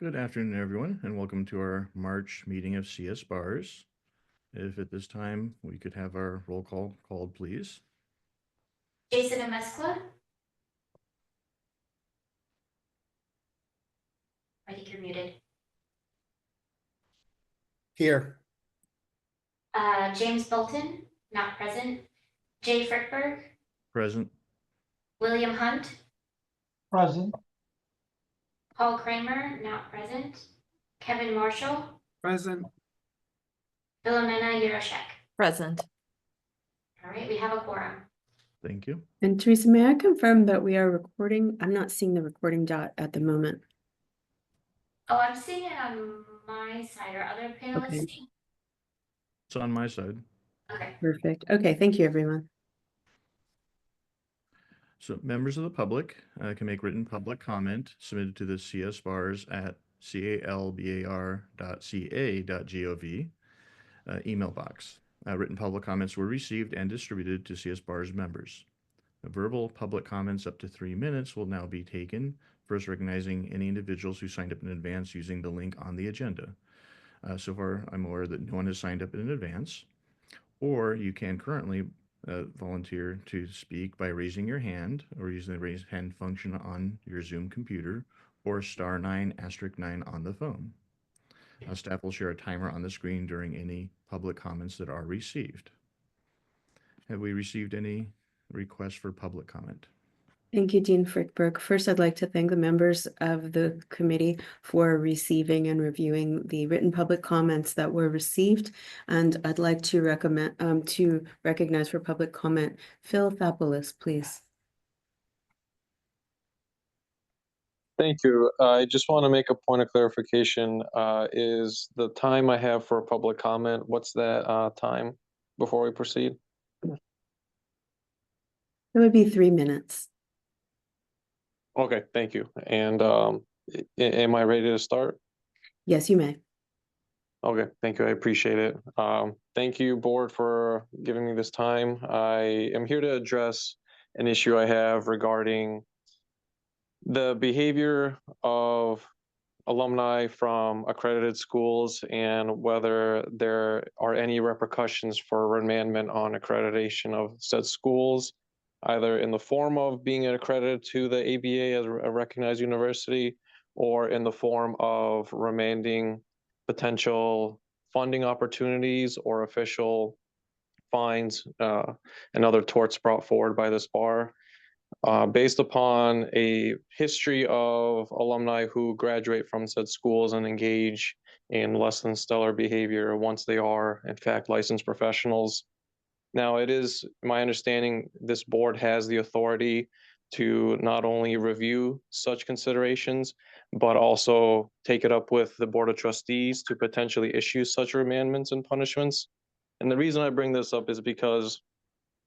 Good afternoon, everyone, and welcome to our March meeting of CS Bars. If at this time we could have our roll call called, please. Jason Amescla. I think you're muted. Here. James Bolton, not present. Jay Frickberg. Present. William Hunt. Present. Paul Kramer, not present. Kevin Marshall. Present. Philomena Yuroshek. Present. All right, we have a quorum. Thank you. And Teresa, may I confirm that we are recording? I'm not seeing the recording dot at the moment. Oh, I'm seeing it on my side. Are other panelists Okay. seeing? It's on my side. Okay. Perfect. Okay, thank you, everyone. So members of the public can make written public comment submitted to the csbars at calbar.ca.gov email box. Written public comments were received and distributed to CS Bars members. Verbal public comments up to 3 minutes will now be taken, first recognizing any individuals who signed up in advance using the link on the agenda. So far, I'm aware that no one has signed up in advance, or you can currently volunteer to speak by raising your hand or using the raise hand function on your Zoom computer or *9*9 on the phone. Staff will share a timer on the screen during any public comments that are received. Have we received any requests for public comment? Thank you, Dean Frickberg. First, I'd like to thank the members of the committee for receiving and reviewing the written public comments that were received. And I'd like to recognize for public comment, Phil Thapoulis, please. Thank you. I just want to make a point of clarification. Is the time I have for public comment, what's that time before we proceed? It would be 3 minutes. Okay, thank you. And am I ready to start? Yes, you may. Okay, thank you. I appreciate it. Thank you, board, for giving me this time. I am here to address an issue I have regarding the behavior of alumni from accredited schools and whether there are any repercussions for remandment on accreditation of said schools, either in the form of being accredited to the ABA as a recognized university or in the form of remanding potential funding opportunities or official fines and other torts brought forward by this bar. Based upon a history of alumni who graduate from said schools and engage in less than stellar behavior once they are, in fact, licensed professionals. Now, it is my understanding this board has the authority to not only review such considerations, but also take it up with the Board of Trustees to potentially issue such remandments and punishments. And the reason I bring this up is because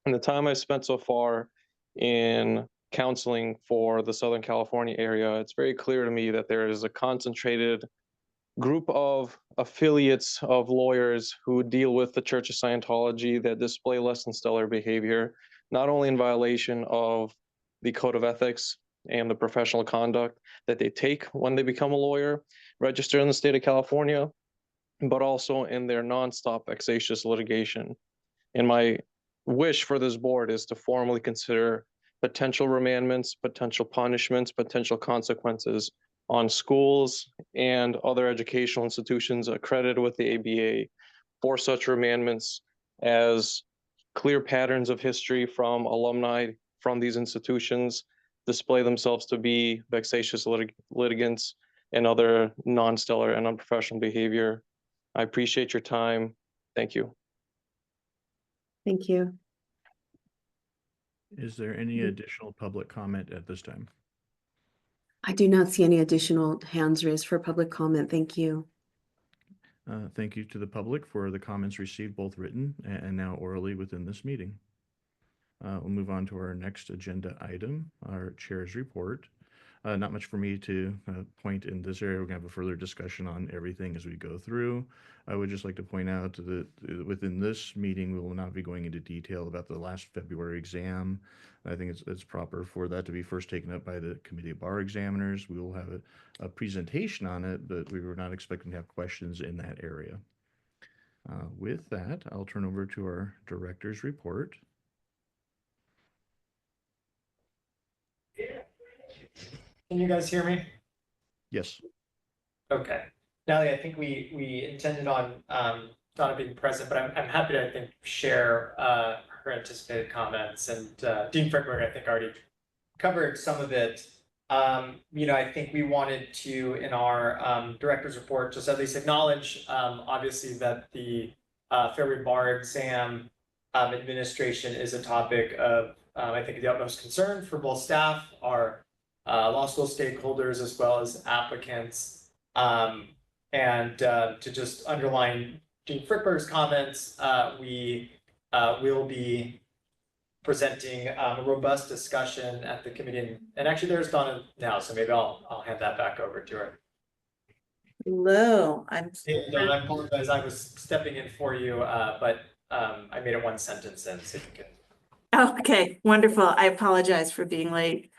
in the time I've spent so far in counseling for the Southern California area, it's very clear to me that there is a concentrated group of affiliates of lawyers who deal with the Church of Scientology that display less than stellar behavior, not only in violation of the code of ethics and the professional conduct that they take when they become a lawyer registered in the state of California, but also in their nonstop vexatious litigation. And my wish for this board is to formally consider potential remandments, potential punishments, potential consequences on schools and other educational institutions accredited with the ABA for such remandments, as clear patterns of history from alumni from these institutions display themselves to be vexatious litigants and other non-stellar and unprofessional behavior. I appreciate your time. Thank you. Thank you. Is there any additional public comment at this time? I do not see any additional hands raised for public comment. Thank you. Thank you to the public for the comments received, both written and now orally within this meeting. We'll move on to our next agenda item, our chair's report. Not much for me to point in this area. We're going to have a further discussion on everything as we go through. I would just like to point out that within this meeting, we will not be going into detail about the last February exam. I think it's proper for that to be first taken up by the Committee of Bar Examiners. We will have a presentation on it, but we were not expecting to have questions in that area. With that, I'll turn over to our director's report. Can you guys hear me? Yes. Okay. Natalie, I think we intended on Donna being present, but I'm happy to, I think, share her anticipated comments. And Dean Frickberg, I think, already covered some of it. I think we wanted to, in our director's report, just at least acknowledge, obviously, that the February bar exam administration is a topic of, I think, the utmost concern for both staff, our law school stakeholders, as well as applicants. And to just underline Dean Frickberg's comments, we will be presenting a robust discussion at the committee. And actually there's Donna now, so maybe I'll hand that back over to her. Hello, Hey, Donna, I apologize, I was stepping in for you, but I made it one sentence in, so you can. okay, wonderful. I apologize for being late.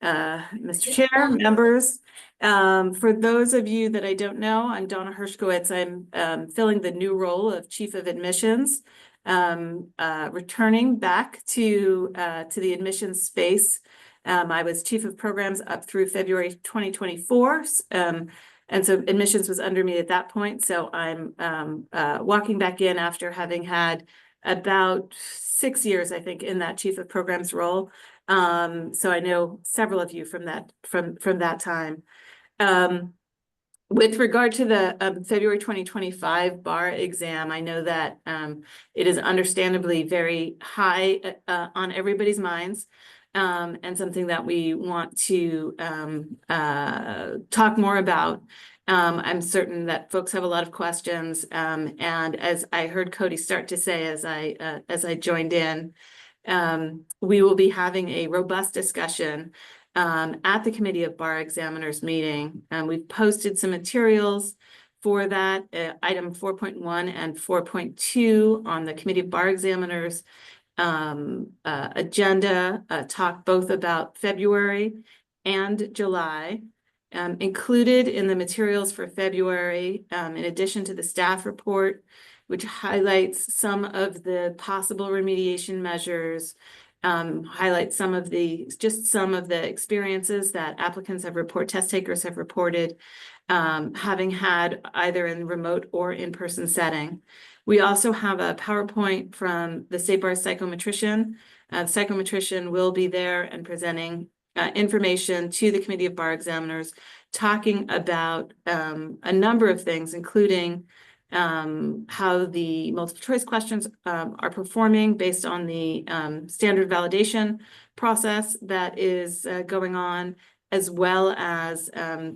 Mr. Chair, members, for those of you that I don't know, I'm Donna Hershkowitz. I'm filling the new role of Chief of Admissions, returning back to the admissions space. I was Chief of Programs up through February 2024. And so admissions was under me at that point. So I'm walking back in after having had about 6 years, I think, in that Chief of Programs role. So I know several of you from that time. With regard to the February 2025 bar exam, I know that it is understandably very high on everybody's minds, and something that we want to talk more about. I'm certain that folks have a lot of questions, and as I heard Cody start to say as I joined in, we will be having a robust discussion at the Committee of Bar Examiners meeting. We've posted some materials for that, item 4.1 and 4.2 on the Committee of Bar Examiners agenda, talk both about February and July. Included in the materials for February, in addition to the staff report, which highlights some of the possible remediation measures, highlights some of the experiences that applicants have test takers have reported, having had either in remote or in-person setting. We also have a PowerPoint from the State Bar psychometrician. The psychometrician will be there and presenting information to the Committee of Bar Examiners, talking about a number of things, including how the multiple choice questions are performing based on the standard validation process that is going on, as well as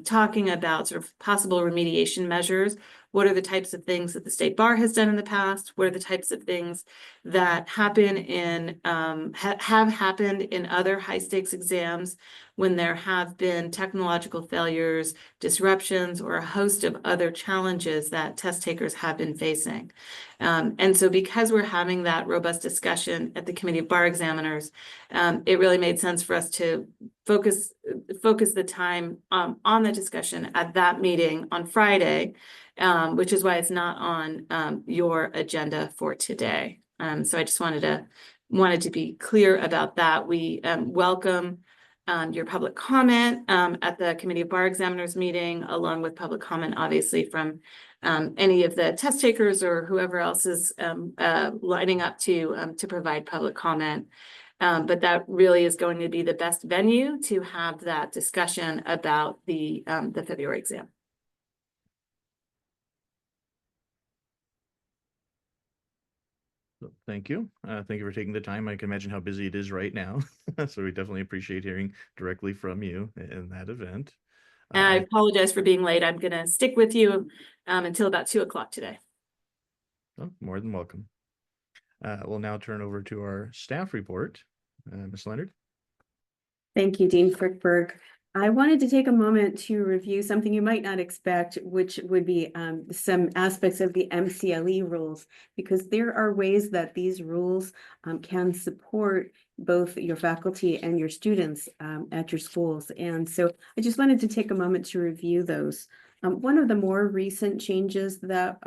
talking about sort of possible remediation measures. What are the types of things that the State Bar has done in the past? What are the types of things that happen in have happened in other high stakes exams when there have been technological failures, disruptions, or a host of other challenges that test takers have been facing. And so because we're having that robust discussion at the Committee of Bar Examiners, it really made sense for us to focus the time on the discussion at that meeting on Friday, which is why it's not on your agenda for today. So I just wanted to be clear about that. We welcome your public comment at the Committee of Bar Examiners meeting, along with public comment, obviously, from any of the test takers or whoever else is lining up to provide public comment. But that really is going to be the best venue to have that discussion about the February exam. Thank you. Thank you for taking the time. I can imagine how busy it is right now. So we definitely appreciate hearing directly from you in that event. And I apologize for being late. I'm going to stick with you until about 2 o'clock today. Oh, more than welcome. We'll now turn over to our staff report. Ms. Leonard. Thank you, Dean Frickberg. I wanted to take a moment to review something you might not expect, which would be some aspects of the MCLE rules, because there are ways that these rules can support both your faculty and your students at your schools. And so I just wanted to take a moment to review those. One of the more recent changes that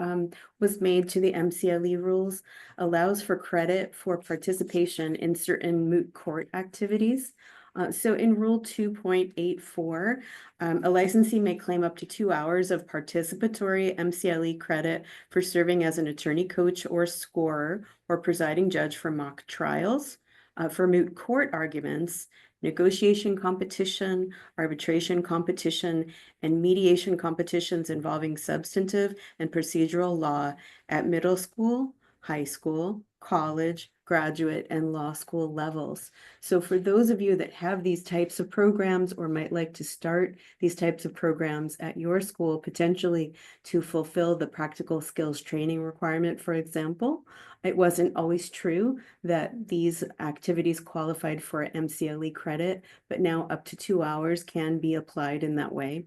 was made to the MCLE rules allows for credit for participation in certain moot court activities. So in Rule 2.84, a licensee may claim up to 2 hours of participatory MCLE credit for serving as an attorney coach or scorer or presiding judge for mock trials, for moot court arguments, negotiation competition, arbitration competition, and mediation competitions involving substantive and procedural law at middle school, high school, college, graduate, and law school levels. So for those of you that have these types of programs or might like to start these types of programs at your school, potentially to fulfill the practical skills training requirement, for example, it wasn't always true that these activities qualified for MCLE credit, but now up to 2 hours can be applied in that way.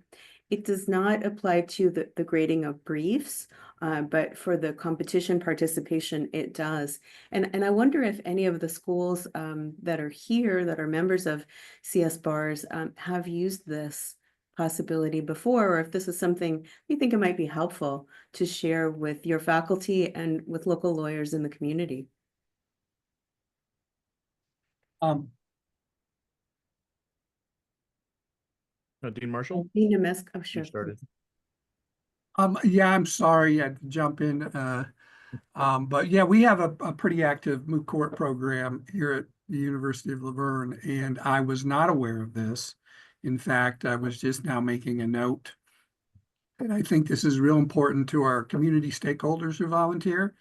It does not apply to the grading of briefs, but for the competition participation, it does. And I wonder if any of the schools that are here, that are members of CS BARS, have used this possibility before, or if this is something you think it might be helpful to share with your faculty and with local lawyers in the community. Dean Marshall, Dean Amesk, oh, you sure. started. Yeah, I'm sorry I had to jump in. But yeah, we have a pretty active moot court program here at the University of Laverne, and I was not aware of this. In fact, I was just now making a note. And I think this is real important to our community stakeholders who volunteer,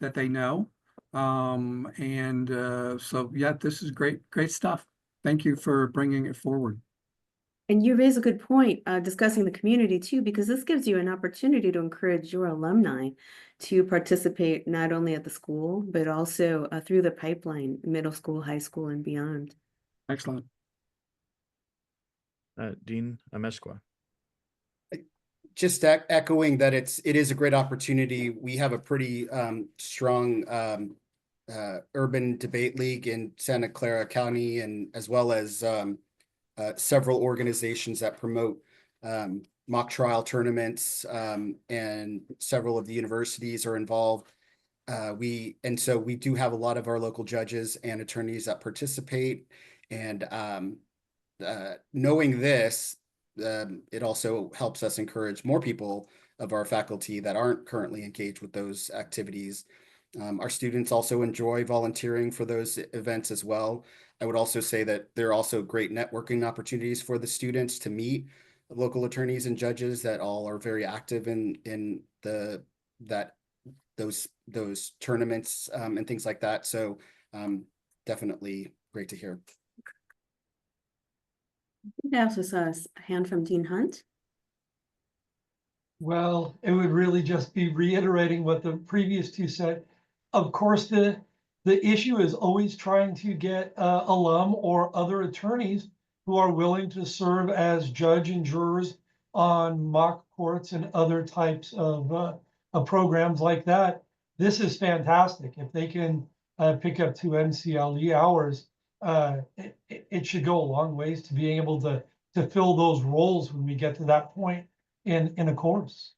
that they know. So yeah, this is great stuff. Thank you for bringing it forward. And you raise a good point, discussing the community too, because this gives you an opportunity to encourage your alumni to participate not only at the school, but also through the pipeline, middle school, high school, and beyond. Excellent. Dean Amesqua. Just echoing that it is a great opportunity. We have a pretty strong urban debate league in Santa Clara County, and as well as several organizations that promote mock trial tournaments, and several of the universities are involved. So we do have a lot of our local judges and attorneys that participate, and knowing this, it also helps us encourage more people of our faculty that aren't currently engaged with those activities. Our students also enjoy volunteering for those events as well. I would also say that there are also great networking opportunities for the students to meet local attorneys and judges that all are very active in those tournaments and things like that. So definitely great to hear. I also saw a hand from Dean Hunt. Well, it would really just be reiterating what the previous two said. Of course, the issue is always trying to get alum or other attorneys who are willing to serve as judge and jurors on mock courts and other types of programs like that. This is fantastic. If they can pick up 2 MCLE hours, it should go a long ways to being able to fill those roles when we get to that point in a course.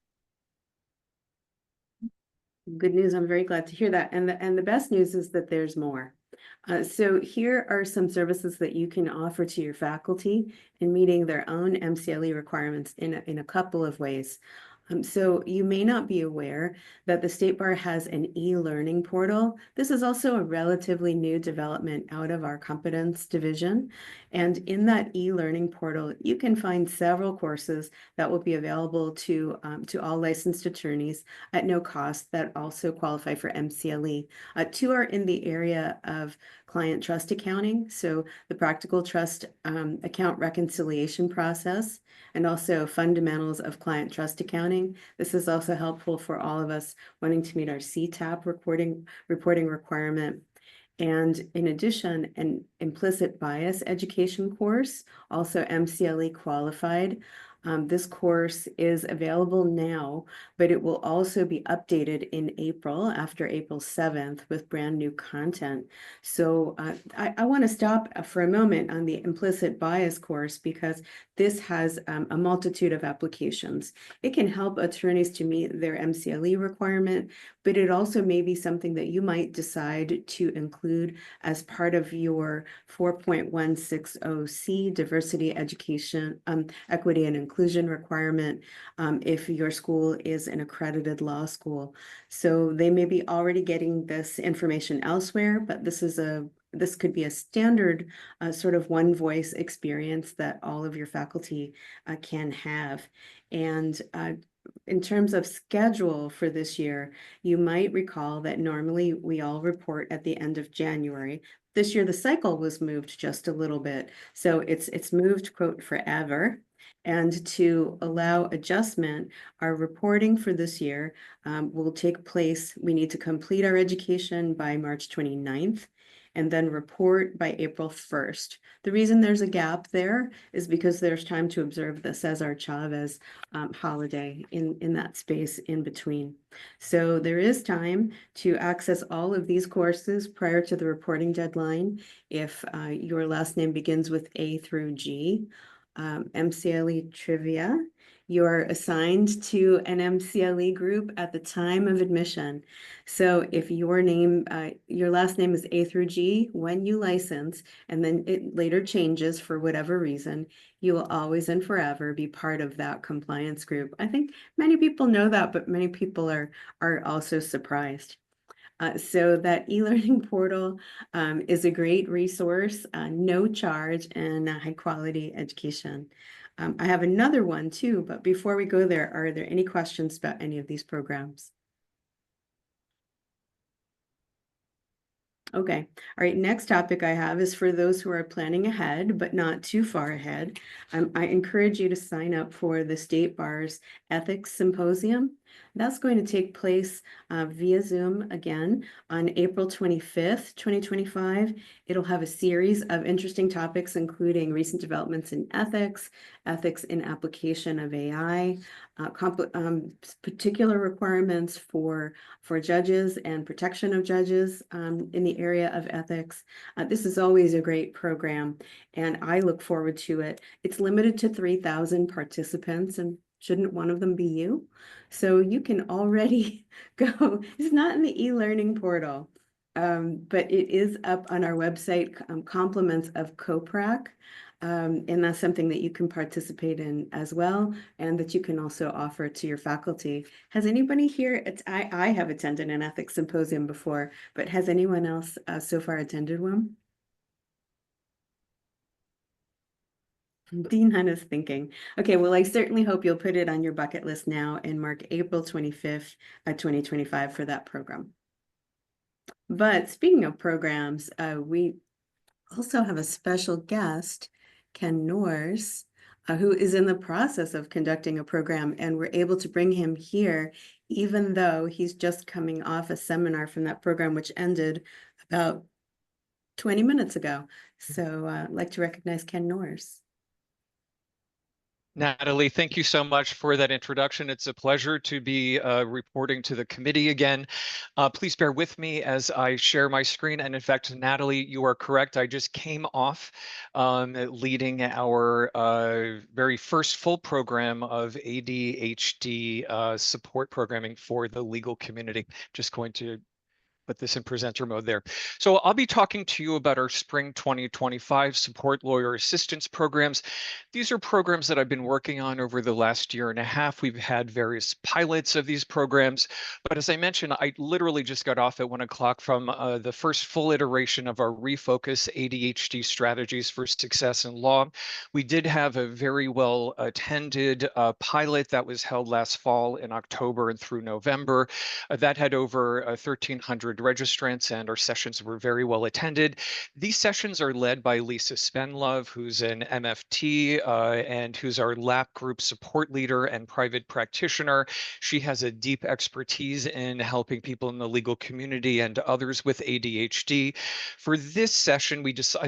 Good news. I'm very glad to hear that. And the best news is that there's more. So here are some services that you can offer to your faculty in meeting their own MCLE requirements in a couple of ways. So you may not be aware that the State Bar has an e-learning portal. This is also a relatively new development out of our competence division. And in that e-learning portal, you can find several courses that will be available to all licensed attorneys at no cost that also qualify for MCLE. 2 are in the area of client trust accounting, so the practical trust account reconciliation process, and also fundamentals of client trust accounting. This is also helpful for all of us wanting to meet our CTAP reporting requirement. And in addition, an implicit bias education course, also MCLE qualified. This course is available now, but it will also be updated in April, after April 7th, with brand new content. So I want to stop for a moment on the implicit bias course, because this has a multitude of applications. It can help attorneys to meet their MCLE requirement, but it also may be something that you might decide to include as part of your 4.160C diversity, education, equity and inclusion requirement if your school is an accredited law school. So they may be already getting this information elsewhere, but this could be a standard sort of one voice experience that all of your faculty can have. And in terms of schedule for this year, you might recall that normally we all report at the end of January. This year, the cycle was moved just a little bit. So it's moved, quote, forever. And to allow adjustment, our reporting for this year will take place. We need to complete our education by March 29th. And then report by April 1st. The reason there's a gap there is because there's time to observe the Cesar Chavez holiday in that space in between. So there is time to access all of these courses prior to the reporting deadline. If your last name begins with A through G, MCLE trivia, you're assigned to an MCLE group at the time of admission. So if your last name is A through G when you license, and then it later changes for whatever reason, you will always and forever be part of that compliance group. I think many people know that, but many people are also surprised. So that e-learning portal is a great resource, no charge, and high quality education. I have another one too, but before we go there, are there any questions about any of these programs? Okay, all right, next topic I have is for those who are planning ahead, but not too far ahead. I encourage you to sign up for the State Bar's Ethics Symposium. That's going to take place via Zoom again on April 25th, 2025. It'll have a series of interesting topics, including recent developments in ethics, ethics in application of AI, particular requirements for judges and protection of judges in the area of ethics. This is always a great program, and I look forward to it. It's limited to 3,000 participants, and shouldn't one of them be you? So you can already go. It's not in the e-learning portal, but it is up on our website, Compliments of COPRAC. And that's something that you can participate in as well, and that you can also offer to your faculty. Has anybody here, I have attended an ethics symposium before, but has anyone else so far attended one? Dean Hunt is thinking. Okay, well, I certainly hope you'll put it on your bucket list now and mark April 25th, 2025 for that program. But speaking of programs, we also have a special guest, Ken Norris, who is in the process of conducting a program, and we're able to bring him here, even though he's just coming off a seminar from that program, which ended about 20 minutes ago. So I'd like to recognize Ken Norris. Natalie, thank you so much for that introduction. It's a pleasure to be reporting to the committee again. Please bear with me as I share my screen. And in fact, Natalie, you are correct. I just came off leading our very first full program of ADHD support programming for the legal community. Just going to put this in presenter mode there. So I'll be talking to you about our spring 2025 support lawyer assistance programs. These are programs that I've been working on over the last year and a half. We've had various pilots of these programs, but as I mentioned, I literally just got off at 1 o'clock from the first full iteration of our Refocus ADHD strategies for success in law. We did have a very well attended pilot that was held last fall in October and through November. That had over 1,300 registrants, and our sessions were very well attended. These sessions are led by Lisa Spenlove, who's an MFT and who's our LAP group support leader and private practitioner. She has a deep expertise in helping people in the legal community and others with ADHD. For this session,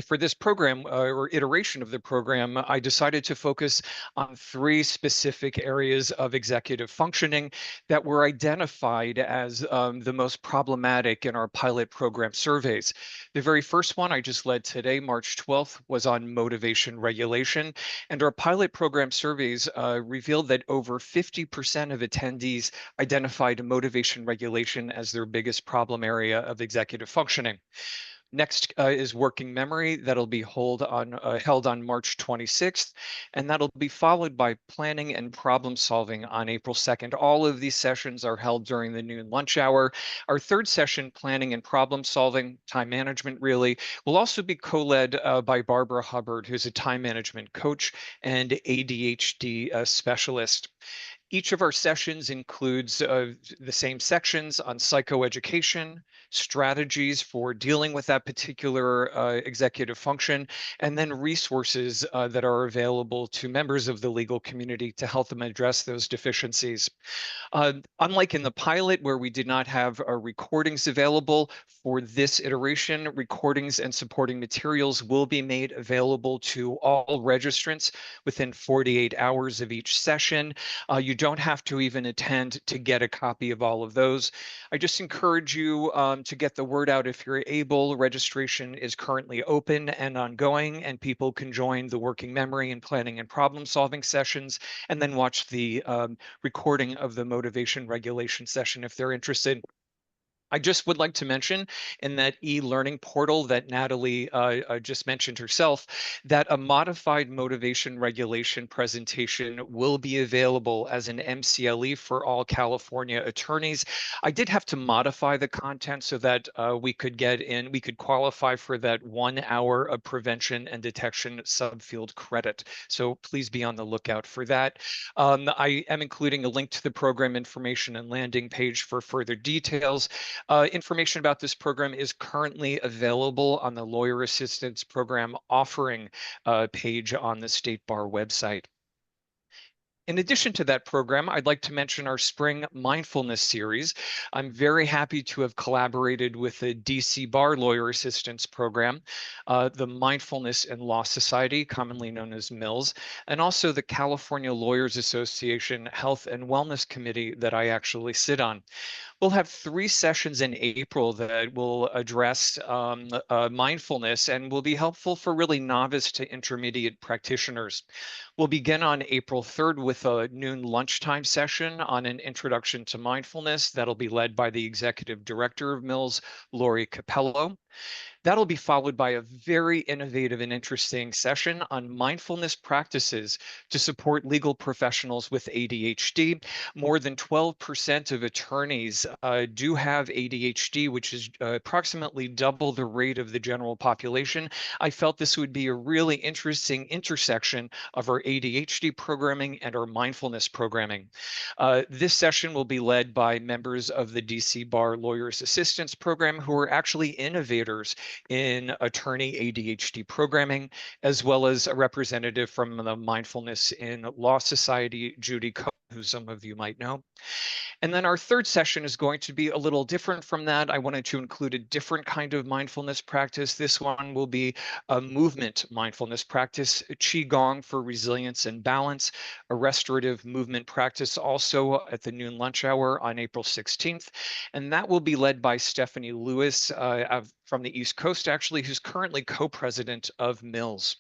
for this program or iteration of the program, I decided to focus on 3 specific areas of executive functioning that were identified as the most problematic in our pilot program surveys. The very first one I just led today, March 12th, was on motivation regulation. And our pilot program surveys revealed that over 50% of attendees identified motivation regulation as their biggest problem area of executive functioning. Next is working memory. That'll be held on March 26th, and that'll be followed by planning and problem solving on April 2nd. All of these sessions are held during the noon lunch hour. Our third session, planning and problem solving, time management really, will also be co-led by Barbara Hubbard, who's a time management coach and ADHD specialist. Each of our sessions includes the same sections on psychoeducation, strategies for dealing with that particular executive function, and then resources that are available to members of the legal community to help them address those deficiencies. Unlike in the pilot where we did not have recordings available, for this iteration, recordings and supporting materials will be made available to all registrants within 48 hours of each session. You don't have to even attend to get a copy of all of those. I just encourage you to get the word out if you're able. Registration is currently open and ongoing, and people can join the working memory and planning and problem solving sessions, and then watch the recording of the motivation regulation session if they're interested. I just would like to mention in that e-learning portal that Natalie just mentioned herself, that a modified motivation regulation presentation will be available as an MCLE for all California attorneys. I did have to modify the content so that we could qualify for that 1 hour of prevention and detection subfield credit. So please be on the lookout for that. I am including a link to the program information and landing page for further details. Information about this program is currently available on the Lawyer Assistance Program offering page on the State Bar website. In addition to that program, I'd like to mention our Spring Mindfulness Series. I'm very happy to have collaborated with the DC Bar Lawyer Assistance Program, the Mindfulness and Law Society, commonly known as MILS, and also the California Lawyers Association Health and Wellness Committee that I actually sit on. We'll have 3 sessions in April that will address mindfulness and will be helpful for really novice to intermediate practitioners. We'll begin on April 3rd with a noon lunchtime session on an introduction to mindfulness that'll be led by the executive director of MILS, Lori Capello. That'll be followed by a very innovative and interesting session on mindfulness practices to support legal professionals with ADHD. More than 12% of attorneys do have ADHD, which is approximately double the rate of the general population. I felt this would be a really interesting intersection of our ADHD programming and our mindfulness programming. This session will be led by members of the DC Bar Lawyers Assistance Program who are actually innovators in attorney ADHD programming, as well as a representative from the Mindfulness in Law Society, Judy Coe, who some of you might know. And then our third session is going to be a little different from that. I wanted to include a different kind of mindfulness practice. This one will be a movement mindfulness practice, Qigong for resilience and balance, a restorative movement practice also at the noon lunch hour on April 16th. And that will be led by Stephanie Lewis from the East Coast, actually, who's currently co-president of MILS.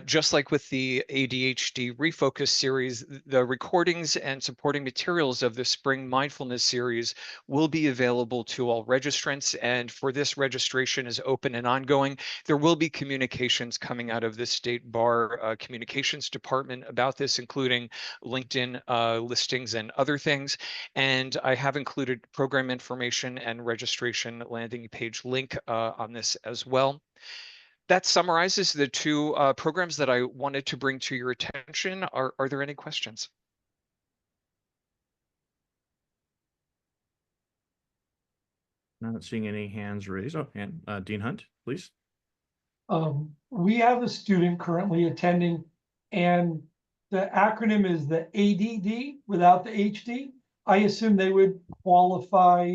Just like with the ADHD Refocus series, the recordings and supporting materials of the Spring Mindfulness series will be available to all registrants. And for this, registration is open and ongoing. There will be communications coming out of the State Bar Communications Department about this, including LinkedIn listings and other things. And I have included program information and registration landing page link on this as well. That summarizes the 2 programs that I wanted to bring to your attention. Are there any questions? Not seeing any hands raised. Oh, and Dean Hunt, please. We have a student currently attending, and the acronym is the ADD without the HD. I assume they would qualify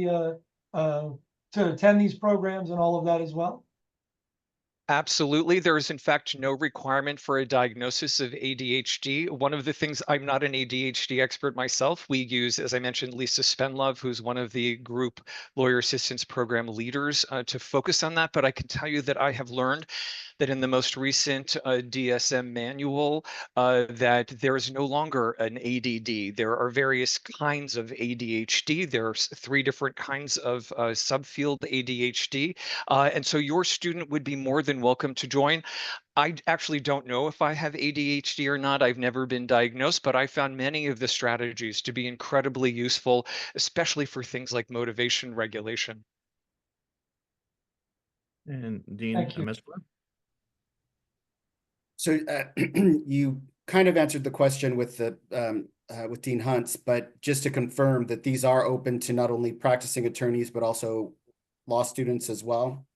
to attend these programs and all of that as well. Absolutely. There is, in fact, no requirement for a diagnosis of ADHD. One of the things, I'm not an ADHD expert myself. We use, as I mentioned, Lisa Spenlove, who's one of the group lawyer assistance program leaders, to focus on that. But I can tell you that I have learned that in the most recent DSM manual, that there is no longer an ADD. There are various kinds of ADHD. There's 3 different kinds of subfield ADHD. And so your student would be more than welcome to join. I actually don't know if I have ADHD or not. I've never been diagnosed, but I found many of the strategies to be incredibly useful, especially for things like motivation regulation. And Dean Thank you. Mescla. So you kind of answered the question with the with Dean Hunt's, but just to confirm that these are open to not only practicing attorneys but also law students as well.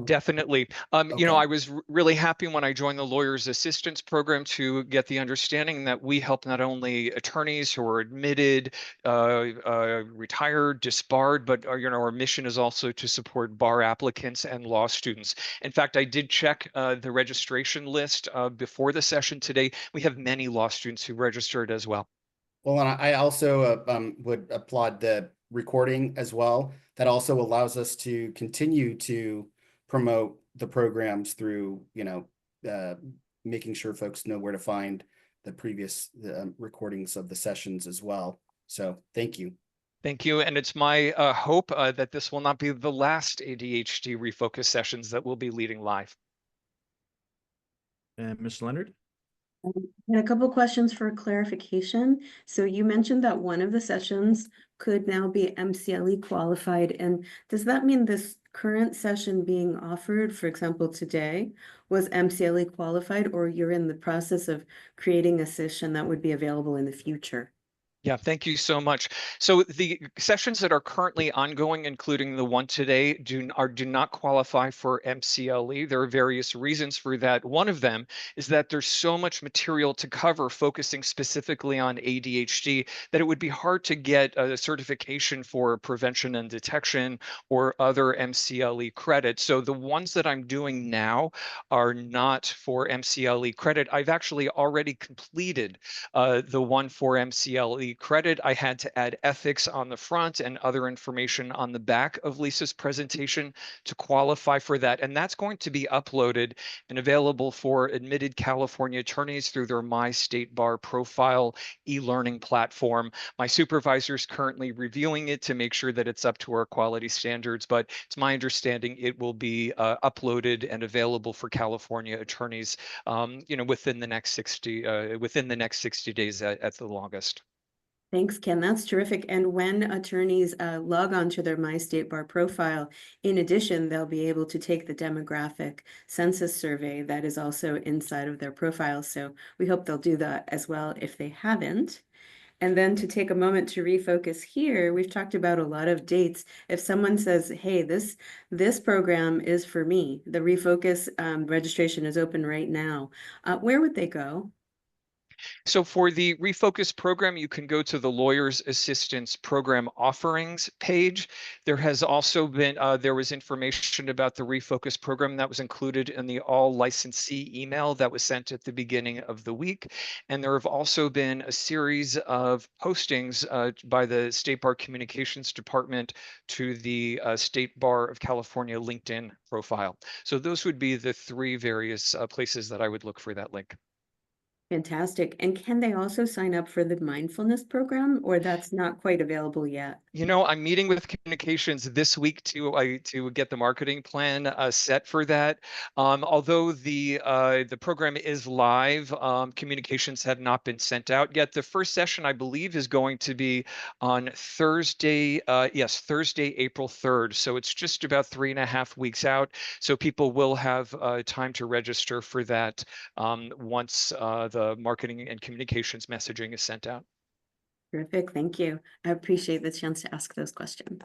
Definitely. You know, Okay. I was really happy when I joined the Lawyers Assistance Program to get the understanding that we help not only attorneys who are admitted, retired, disbarred, but you know, our mission is also to support bar applicants and law students. In fact, I did check the registration list before the session today. We have many law students who registered as well. Well, and I also would applaud the recording as well. That also allows us to continue to promote the programs through, making sure folks know where to find the previous recordings of the sessions as well. So thank you. Thank you. And it's my hope that this will not be the last ADHD refocus sessions that we'll be leading live. And Ms. Leonard. And a couple questions for clarification. So you mentioned that one of the sessions could now be MCLE qualified. And does that mean this current session being offered, for example, today, was MCLE qualified, or you're in the process of creating a session that would be available in the future? Yeah, thank you so much. So the sessions that are currently ongoing, including the one today, do not qualify for MCLE. There are various reasons for that. One of them is that there's so much material to cover focusing specifically on ADHD that it would be hard to get a certification for prevention and detection or other MCLE credits. So the ones that I'm doing now are not for MCLE credit. I've actually already completed the one for MCLE credit. I had to add ethics on the front and other information on the back of Lisa's presentation to qualify for that. And that's going to be uploaded and available for admitted California attorneys through their My State Bar Profile e-learning platform. My supervisor is currently reviewing it to make sure that it's up to our quality standards, but it's my understanding it will be uploaded and available for California attorneys, within the next 60 days at the longest. Thanks, Ken. That's terrific. And when attorneys log on to their My State Bar profile, in addition, they'll be able to take the demographic census survey that is also inside of their profile. So we hope they'll do that as well if they haven't. And then to take a moment to refocus here, we've talked about a lot of dates. If someone says, hey, this program is for me, the Refocus registration is open right now, where would they go? So for the Refocus program, you can go to the Lawyers Assistance Program Offerings page. There has also been, there was information about the Refocus program that was included in the all licensee email that was sent at the beginning of the week. And there have also been a series of postings by the State Bar Communications Department to the State Bar of California LinkedIn profile. So those would be the 3 various places that I would look for that link. Fantastic. And can they also sign up for the mindfulness program, or that's not quite available yet? You know, I'm meeting with communications this week to get the marketing plan set for that. Although the program is live, communications have not been sent out yet. The first session, I believe, is going to be on Thursday. Yes, Thursday, April 3rd. So it's just about 3.5 weeks out. So people will have time to register for that once the marketing and communications messaging is sent out. Terrific. Thank you. I appreciate the chance to ask those questions.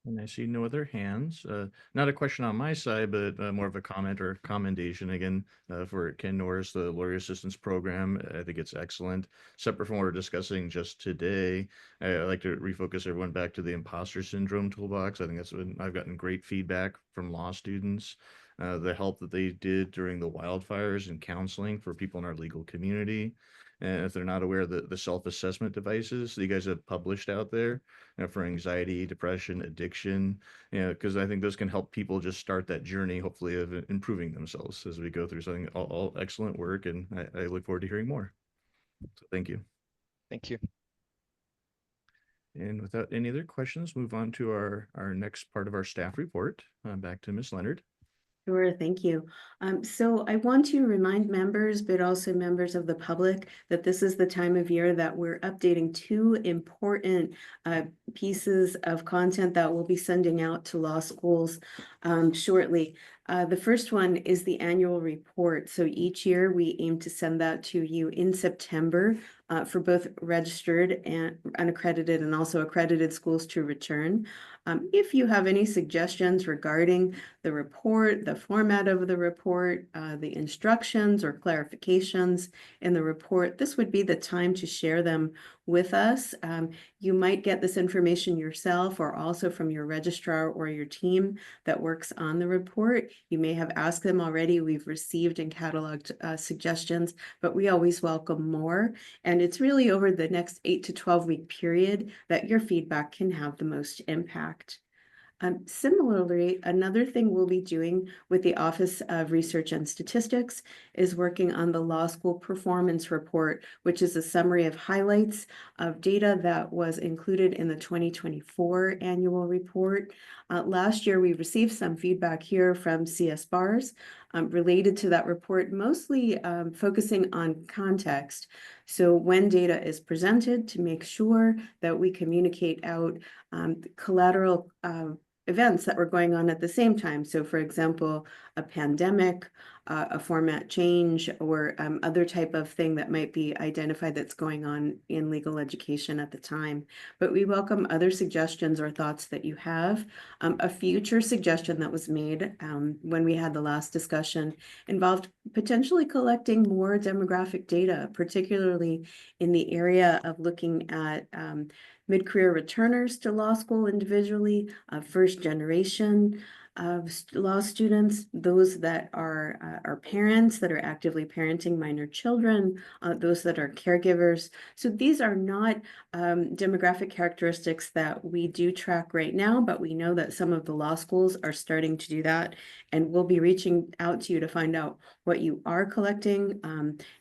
And I see no other hands. Not a question on my side, but more of a comment or commendation again for Ken Norris, the Lawyer Assistance Program. I think it's excellent. Separate from what we're discussing just today, I like to refocus everyone back to the imposter syndrome toolbox. I think that's when I've gotten great feedback from law students. The help that they did during the wildfires and counseling for people in our legal community. And if they're not aware of the self-assessment devices that you guys have published out there, for anxiety, depression, addiction, because I think those can help people just start that journey, hopefully, of improving themselves as we go through. So I think all excellent work, and I look forward to hearing more. So thank you. Thank you. And without any other questions, move on to our next part of our staff report. Back to Ms. Leonard. Sure, thank you. So I want to remind members, but also members of the public, that this is the time of year that we're updating two important pieces of content that we'll be sending out to law schools shortly. The first one is the annual report. So each year we aim to send that to you in September for both registered and unaccredited and also accredited schools to return. If you have any suggestions regarding the report, the format of the report, the instructions or clarifications in the report, this would be the time to share them with us. You might get this information yourself or also from your registrar or your team that works on the report. You may have asked them already. We've received and cataloged suggestions, but we always welcome more. And it's really over the next 8 to 12 week period that your feedback can have the most impact. Similarly, another thing we'll be doing with the Office of Research and Statistics is working on the Law School Performance Report, which is a summary of highlights of data that was included in the 2024 annual report. Last year, we received some feedback here from CS Bars related to that report, mostly focusing on context. So when data is presented, to make sure that we communicate out collateral events that were going on at the same time. So for example, a pandemic, a format change, or other type of thing that might be identified that's going on in legal education at the time. But we welcome other suggestions or thoughts that you have. A future suggestion that was made when we had the last discussion involved potentially collecting more demographic data, particularly in the area of looking at mid-career returners to law school individually, first generation of law students, those that are parents that are actively parenting minor children, those that are caregivers. So these are not demographic characteristics that we do track right now, but we know that some of the law schools are starting to do that, and we'll be reaching out to you to find out what you are collecting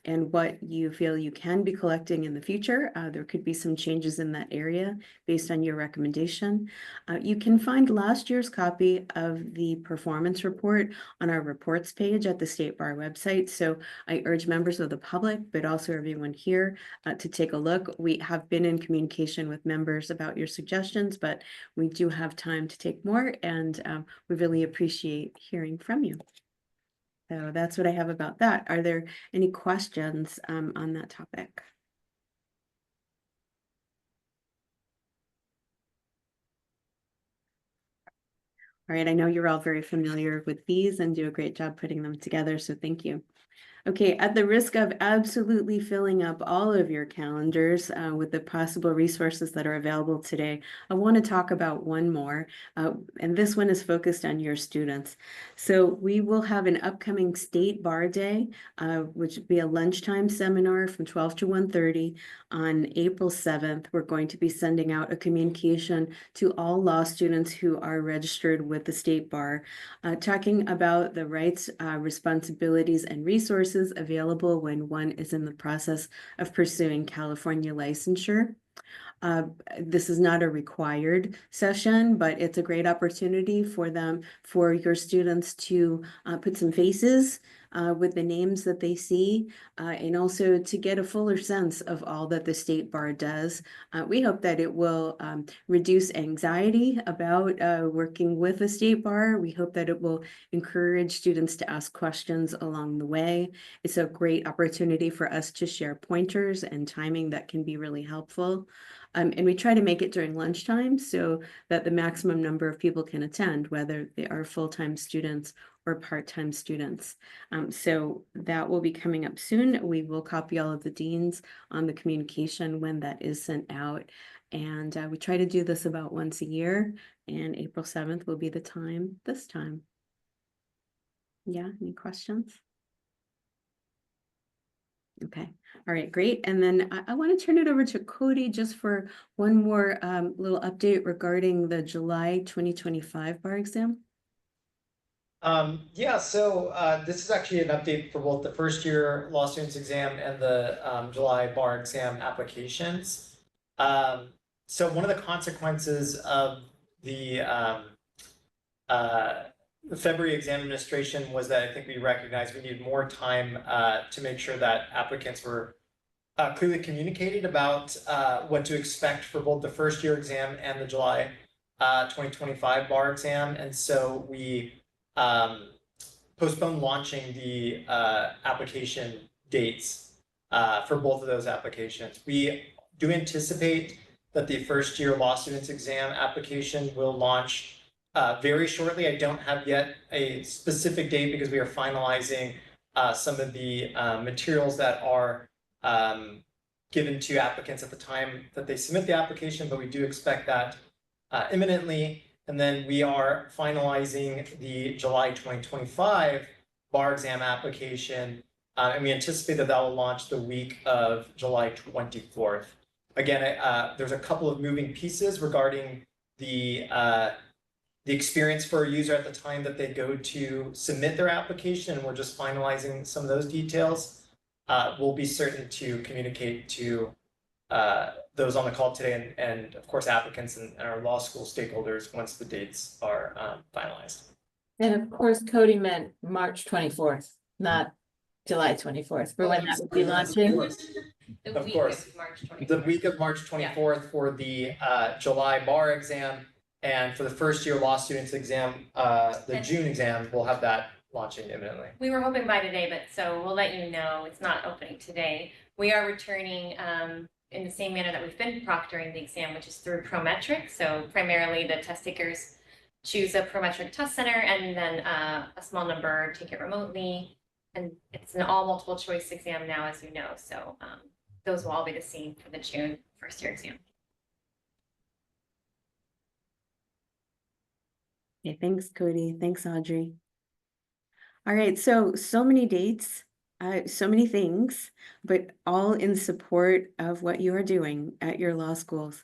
and what you feel you can be collecting in the future. There could be some changes in that area based on your recommendation. You can find last year's copy of the performance report on our reports page at the State Bar website. So I urge members of the public, but also everyone here to take a look. We have been in communication with members about your suggestions, but we do have time to take more, and we really appreciate hearing from you. So that's what I have about that. Are there any questions on that topic? All right, I know you're all very familiar with these and do a great job putting them together, so thank you. Okay, at the risk of absolutely filling up all of your calendars with the possible resources that are available today, I want to talk about one more, and this one is focused on your students. So we will have an upcoming State Bar Day, which will be a lunchtime seminar from 12 to 1:30 on April 7th. We're going to be sending out a communication to all law students who are registered with the State Bar, talking about the rights, responsibilities, and resources available when one is in the process of pursuing California licensure. This is not a required session, but it's a great opportunity for your students to put some faces with the names that they see, and also to get a fuller sense of all that the State Bar does. We hope that it will reduce anxiety about working with the State Bar. We hope that it will encourage students to ask questions along the way. It's a great opportunity for us to share pointers and timing that can be really helpful. And we try to make it during lunchtime so that the maximum number of people can attend, whether they are full-time students or part-time students. So that will be coming up soon. We will copy all of the deans on the communication when that is sent out. And we try to do this about once a year, and April 7th will be the time this time. Yeah, any questions? Okay, all right, great. And then I want to turn it over to Cody just for one more little update regarding the July 2025 bar exam. Yeah, so this is actually an update for both the first year law students exam and the July bar exam applications. So one of the consequences of the February exam administration was that I think we recognized we needed more time to make sure that applicants were clearly communicated about what to expect for both the first year exam and the July 2025 bar exam. And so we postponed launching the application dates for both of those applications. We do anticipate that the first year law students exam application will launch very shortly. I don't have yet a specific date because we are finalizing some of the materials that are given to applicants at the time that they submit the application, but we do expect that imminently. And then we are finalizing the July 2025 bar exam application, and we anticipate that that will launch the week of July 24th. Again, there's a couple of moving pieces regarding the experience for a user at the time that they go to submit their application, and we're just finalizing some of those details. We'll be certain to communicate to those on the call today and of course applicants and our law school stakeholders once the dates are finalized. And of course, Cody meant March 24th, not July 24th, for when that would be launching. Of course, the week of March 24th for the July bar exam, and for the first year law students exam, the June exam, we'll have that launching imminently. We were hoping by today, but so we'll let you know it's not opening today. We are returning in the same manner that we've been proctoring the exam, which is through Prometric. So primarily the test takers choose a Prometric test center, and then a small number take it remotely. And it's an all multiple choice exam now, as you know. So those will all be the same for the June first year exam. Okay, thanks, Cody. Thanks, Audrey. All right, so many dates, so many things, but all in support of what you are doing at your law schools.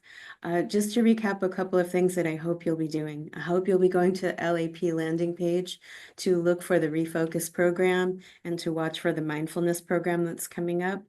Just to recap a couple of things that I hope you'll be doing. I hope you'll be going to the LAP landing page to look for the Refocus program and to watch for the mindfulness program that's coming up.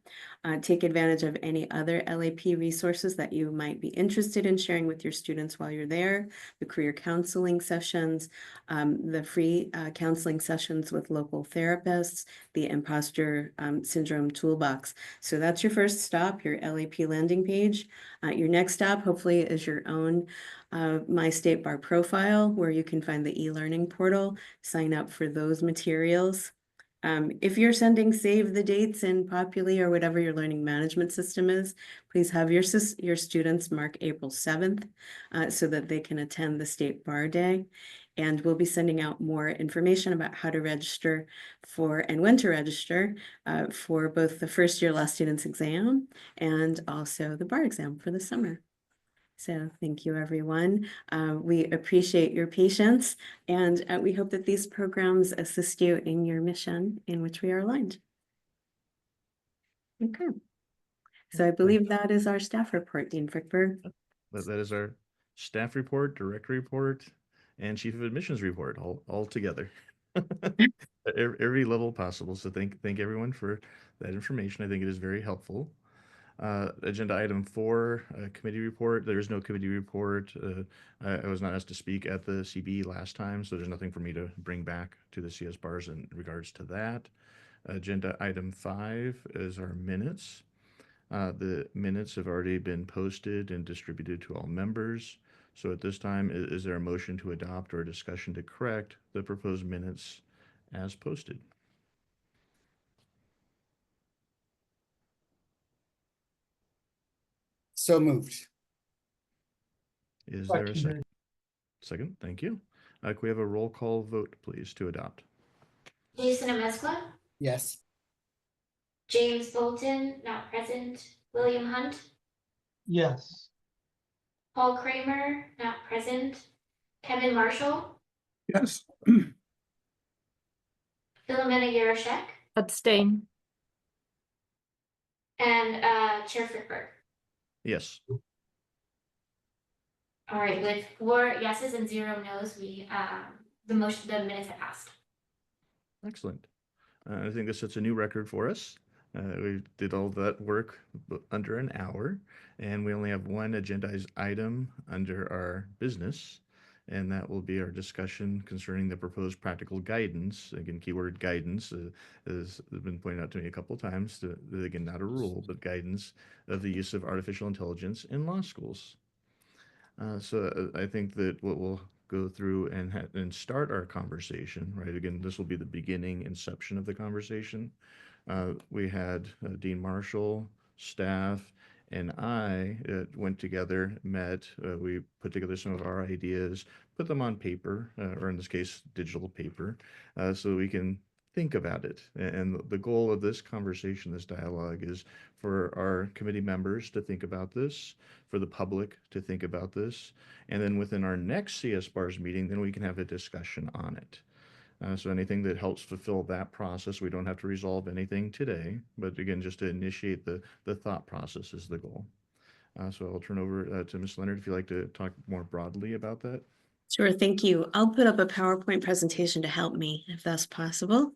Take advantage of any other LAP resources that you might be interested in sharing with your students while you're there, the career counseling sessions, the free counseling sessions with local therapists, the imposter syndrome toolbox. So that's your first stop, your LAP landing page. Your next stop hopefully is your own My State Bar profile, where you can find the e-learning portal, sign up for those materials. If you're sending save the dates in Populi or whatever your learning management system is, please have your students mark April 7th so that they can attend the State Bar Day. And we'll be sending out more information about how to register for and when to register for both the first year law students exam and also the bar exam for the summer. So thank you, everyone. We appreciate your patience, and we hope that these programs assist you in your mission in which we are aligned. Okay. So I believe that is our staff report, Dean Frickberg. That is our staff report, director report, and chief of admissions report all together. Every level possible. So thank everyone for that information. I think it is very helpful. Agenda item 4, committee report. There is no committee report. I was not asked to speak at the CBE last time, so there's nothing for me to bring back to the CS bars in regards to that. Agenda item 5 is our minutes. The minutes have already been posted and distributed to all members. So at this time, is there a motion to adopt or a discussion to correct the proposed minutes as posted? So moved. Is there a Seconded. second? Thank you. Can we have a roll call vote, please, to adopt? Jason Amezcua, Yes. James Bolton, not present. William Hunt, Yes. Paul Kramer, not present. Kevin Marshall, Yes. Philomena Yarashek, Abstain. and Chair Frickberg. Yes. All right, with 4 yeses and 0 nos, the minutes have passed. Excellent. I think this sets a new record for us. We did all that work under an hour, and we only have one agendized item under our business, and that will be our discussion concerning the proposed practical guidance. Again, keyword guidance has been pointed out to me a couple of times. Again, not a rule, but guidance of the use of artificial intelligence in law schools. So I think that what we'll go through and start our conversation, right? Again, this will be the beginning, inception of the conversation. We had Dean Marshall, staff, and I went together, met, we put together some of our ideas, put them on paper, or in this case, digital paper, so we can think about it. And the goal of this conversation, this dialogue, is for our committee members to think about this, for the public to think about this, and then within our next CS BARS meeting, then we can have a discussion on it. So anything that helps fulfill that process, we don't have to resolve anything today, but again, just to initiate the thought process is the goal. So I'll turn over to Ms. Leonard if you'd like to talk more broadly about that. Sure, thank you. I'll put up a PowerPoint presentation to help me, if that's possible.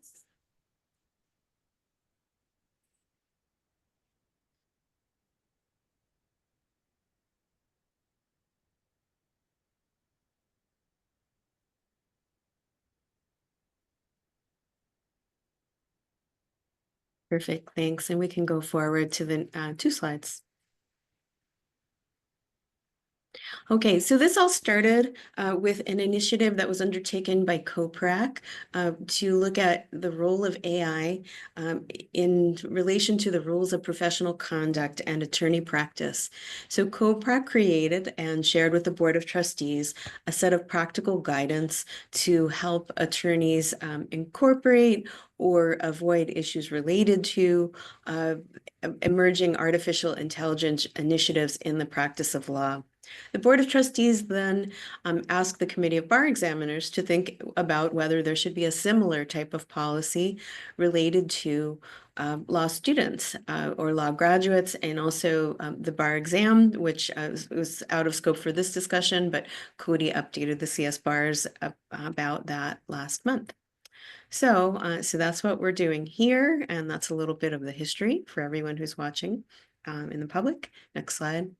Perfect, thanks. And we can go forward to the 2 slides. Okay, so this all started with an initiative that was undertaken by COPRAC to look at the role of AI in relation to the rules of professional conduct and attorney practice. So COPRAC created and shared with the Board of Trustees a set of practical guidance to help attorneys incorporate or avoid issues related to emerging artificial intelligence initiatives in the practice of law. The Board of Trustees then asked the Committee of Bar Examiners to think about whether there should be a similar type of policy related to law students or law graduates, and also the bar exam, which was out of scope for this discussion, but Cody updated the CS bars about that last month. So that's what we're doing here, and that's a little bit of the history for everyone who's watching in the public. Next slide.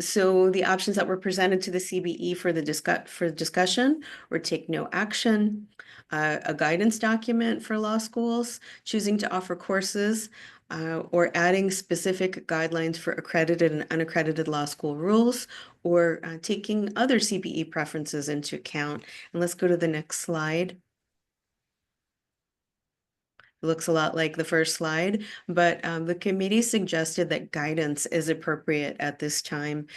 So the options that were presented to the CBE for the discussion were take no action, a guidance document for law schools, choosing to offer courses, or adding specific guidelines for accredited and unaccredited law school rules, or taking other CBE preferences into account. And let's go to the next slide. It looks a lot like the first slide, but the committee suggested that guidance is appropriate at this time,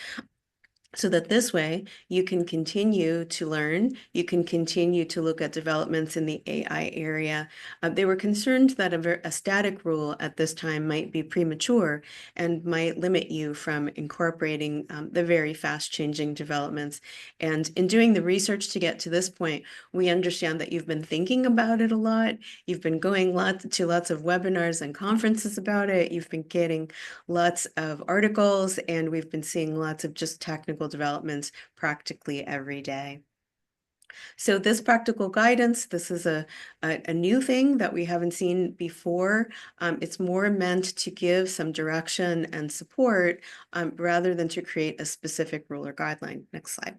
so that this way you can continue to learn, you can continue to look at developments in the AI area. They were concerned that a static rule at this time might be premature and might limit you from incorporating the very fast changing developments. And in doing the research to get to this point, we understand that you've been thinking about it a lot. You've been going to lots of webinars and conferences about it. You've been getting lots of articles, and we've been seeing lots of just technical developments practically every day. So this practical guidance, this is a new thing that we haven't seen before. It's more meant to give some direction and support rather than to create a specific rule or guideline. Next slide.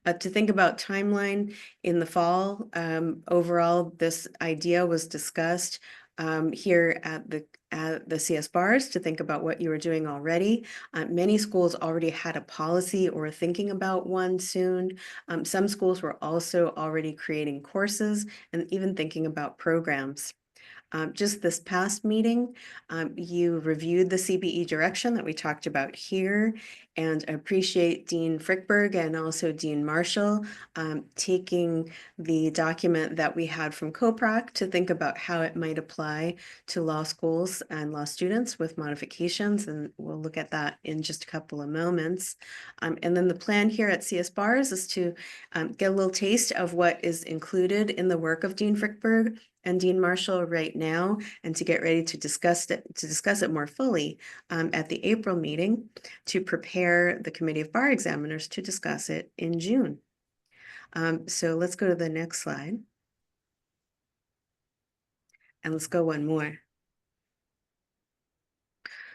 To think about timeline in the fall, overall, this idea was discussed here at the CS bars to think about what you were doing already. Many schools already had a policy or thinking about one soon. Some schools were also already creating courses and even thinking about programs. Just this past meeting, you reviewed the CBE direction that we talked about here, and I appreciate Dean Frickberg and also Dean Marshall taking the document that we had from COPRAC to think about how it might apply to law schools and law students with modifications, and we'll look at that in just a couple of moments. And then the plan here at CS Bars is to get a little taste of what is included in the work of Dean Frickberg and Dean Marshall right now, and to get ready to discuss it more fully at the April meeting, to prepare the Committee of Bar Examiners to discuss it in June. So let's go to the next slide. And let's go one more.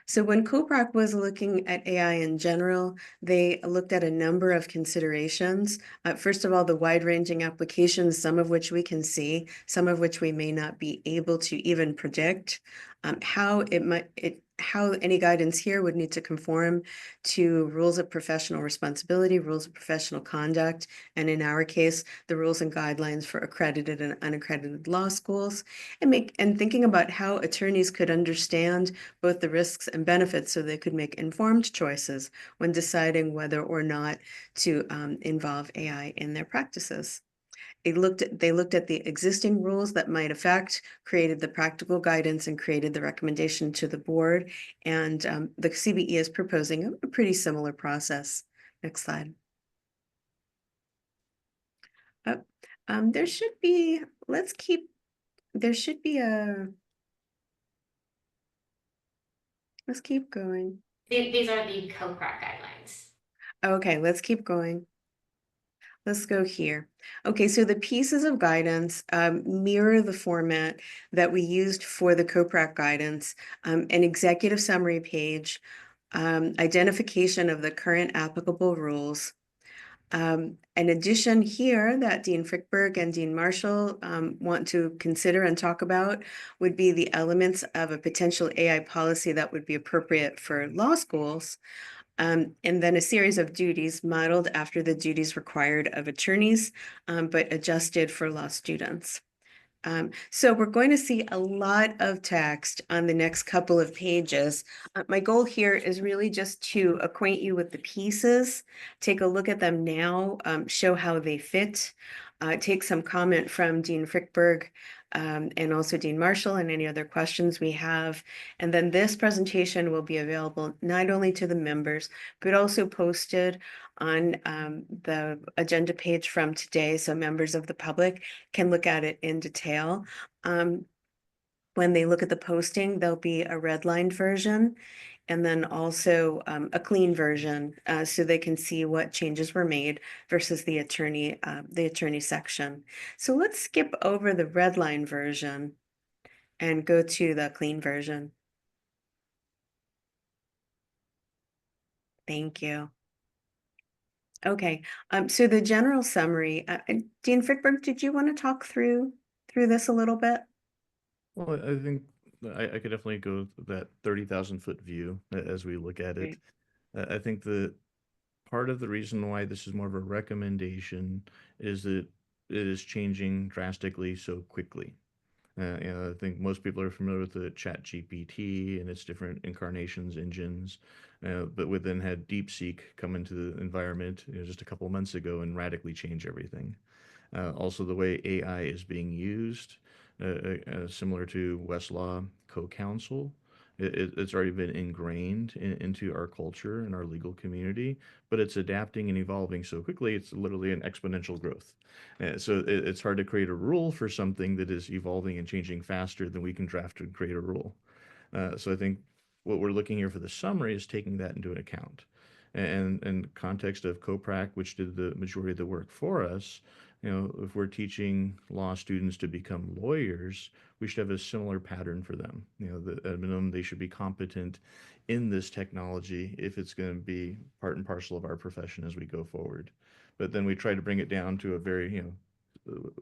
So when COPRAC was looking at AI in general, they looked at a number of considerations. First of all, the wide-ranging applications, some of which we can see, some of which we may not be able to even predict. How any guidance here would need to conform to rules of professional responsibility, rules of professional conduct, and in our case, the rules and guidelines for accredited and unaccredited law schools, and thinking about how attorneys could understand both the risks and benefits so they could make informed choices when deciding whether or not to involve AI in their practices. They looked at the existing rules that might affect, created the practical guidance, and created the recommendation to the board. And the CBE is proposing a pretty similar process. Next slide. There should be let's keep going. These are the COPRAC guidelines. Okay, let's keep going. Let's go here. Okay, so the pieces of guidance mirror the format that we used for the COPRAC guidance, an executive summary page, identification of the current applicable rules. An addition here that Dean Frickberg and Dean Marshall want to consider and talk about would be the elements of a potential AI policy that would be appropriate for law schools. And then a series of duties modeled after the duties required of attorneys, but adjusted for law students. So we're going to see a lot of text on the next couple of pages. My goal here is really just to acquaint you with the pieces, take a look at them now, show how they fit, take some comment from Dean Frickberg and also Dean Marshall and any other questions we have. And then this presentation will be available not only to the members, but also posted on the agenda page from today, so members of the public can look at it in detail. When they look at the posting, there'll be a redlined version and then also a clean version so they can see what changes were made versus the attorney section. So let's skip over the redline version and go to the clean version. Thank you. Okay, so the general summary, Dean Frickberg, did you want to talk through this a little bit? Well, I think I could definitely go with that 30,000-foot view as we look at it. I think the part of the reason why this is more of a recommendation is that it is changing drastically so quickly. I think most people are familiar with the ChatGPT and its different incarnations, engines, but we then had DeepSeek come into the environment just a couple of months ago and radically change everything. Also, the way AI is being used, similar to Westlaw Co-Counsel, it's already been ingrained into our culture and our legal community, but it's adapting and evolving so quickly, it's literally an exponential growth. So it's hard to create a rule for something that is evolving and changing faster than we can draft and create a rule. So I think what we're looking here for the summary is taking that into account. And in context of COPRAC, which did the majority of the work for us, if we're teaching law students to become lawyers, we should have a similar pattern for them. At a minimum, they should be competent in this technology if it's going to be part and parcel of our profession as we go forward. But then we try to bring it down to a very,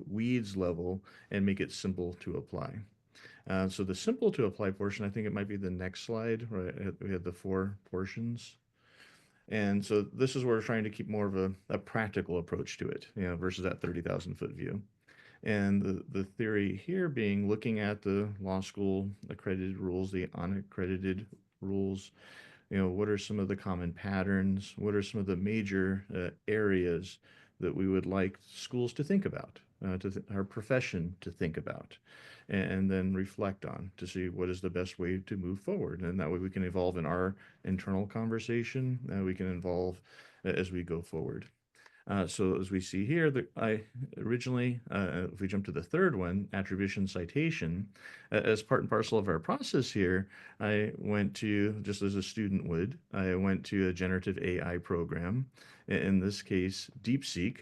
weeds level and make it simple to apply. So the simple to apply portion, I think it might be the next slide, right? We have the 4 portions. And so this is where we're trying to keep more of a practical approach to it, versus that 30,000-foot view. And the theory here being looking at the law school accredited rules, the unaccredited rules, what are some of the common patterns? What are some of the major areas that we would like schools to think about, our profession to think about, and then reflect on to see what is the best way to move forward. And that way we can evolve in our internal conversation, we can evolve as we go forward. So as we see here, I originally, if we jump to the third one, attribution citation, as part and parcel of our process here, I went to, just as a student would, I went to a generative AI program, in this case, DeepSeek.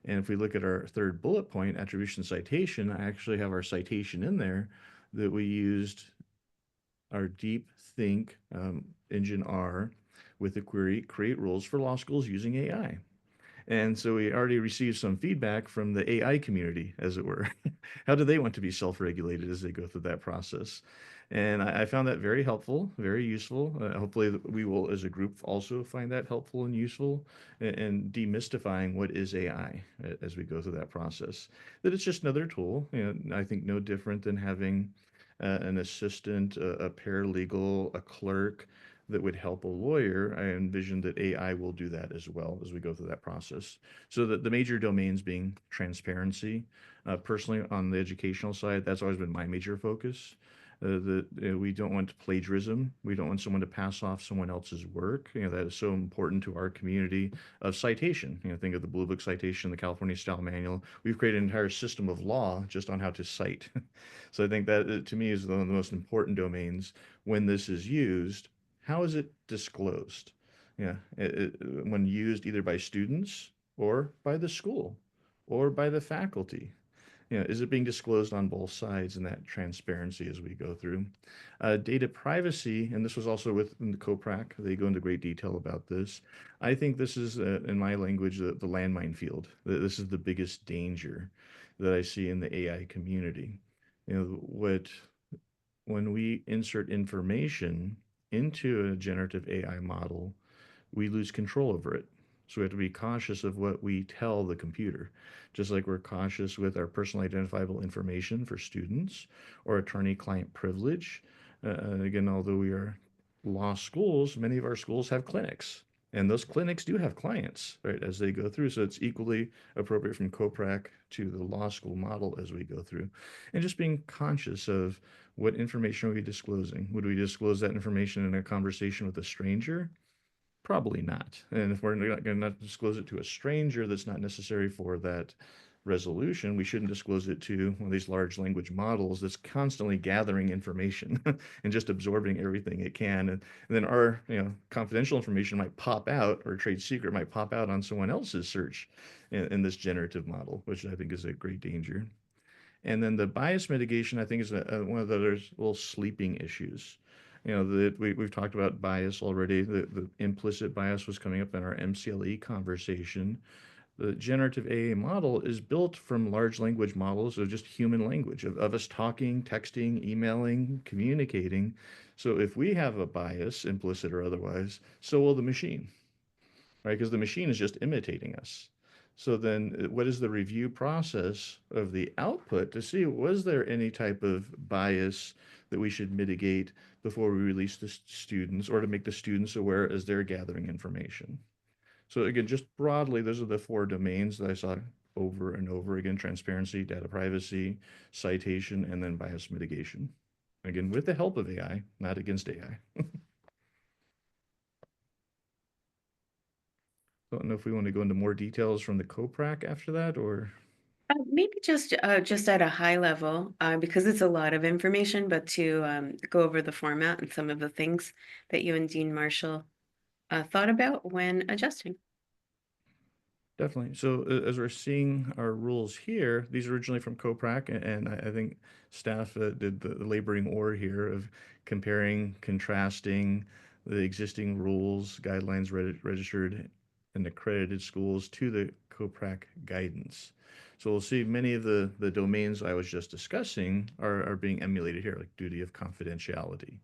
And if we look at our third bullet point, attribution citation, I actually have our citation in there that we used our deep think engine R with the query, create rules for law schools using AI. And so we already received some feedback from the AI community, as it were. How do they want to be self-regulated as they go through that process? And I found that very helpful, very useful. Hopefully we will, as a group, also find that helpful and useful, and demystifying what is AI as we go through that process. That it's just another tool, I think no different than having an assistant, a paralegal, a clerk, that would help a lawyer. I envision that AI will do that as well as we go through that process. So that the major domains being transparency. Personally, on the educational side, that's always been my major focus. That we don't want plagiarism. We don't want someone to pass off someone else's work. That is so important to our community of citation. Think of the Blue Book citation, the California Style Manual. We've created an entire system of law just on how to cite. So I think that to me is one of the most important domains when this is used. How is it disclosed? When used either by students or by the school or by the faculty. Is it being disclosed on both sides, and that transparency as we go through? Data privacy, and this was also within the COPRAC, they go into great detail about this. I think this is, in my language, the landmine field. This is the biggest danger that I see in the AI community. When we insert information into a generative AI model, we lose control over it. So we have to be cautious of what we tell the computer, just like we're cautious with our personal identifiable information for students or attorney-client privilege. Again, although we are law schools, many of our schools have clinics, and those clinics do have clients, right, as they go through. So it's equally appropriate from COPRAC to the law school model as we go through. And just being conscious of what information are we disclosing? Would we disclose that information in a conversation with a stranger? Probably not. And if we're not going to disclose it to a stranger that's not necessary for that resolution, we shouldn't disclose it to one of these large language models that's constantly gathering information and just absorbing everything it can. And then our confidential information might pop out, or trade secret might pop out on someone else's search in this generative model, which I think is a great danger. And then the bias mitigation, I think, is one of the other little sleeping issues. That we've talked about bias already. The implicit bias was coming up in our MCLE conversation. The generative AI model is built from large language models of just human language, of us talking, texting, emailing, communicating. So if we have a bias, implicit or otherwise, so will the machine, right? Because the machine is just imitating us. So then what is the review process of the output to see, was there any type of bias that we should mitigate before we release the students, or to make the students aware as they're gathering information? So again, just broadly, those are the four domains that I saw over and over again: transparency, data privacy, citation, and then bias mitigation. Again, with the help of AI, not against AI. I don't know if we want to go into more details from the COPRAC after that, or... Maybe just at a high level, because it's a lot of information, but to go over the format and some of the things that you and Dean Marshall thought about when adjusting. Definitely. So as we're seeing our rules here, these are originally from COPRAC, and I think staff did the laboring oar here of comparing, contrasting the existing rules, guidelines, registered and accredited schools to the COPRAC guidance. So we'll see many of the domains I was just discussing are being emulated here, like duty of confidentiality.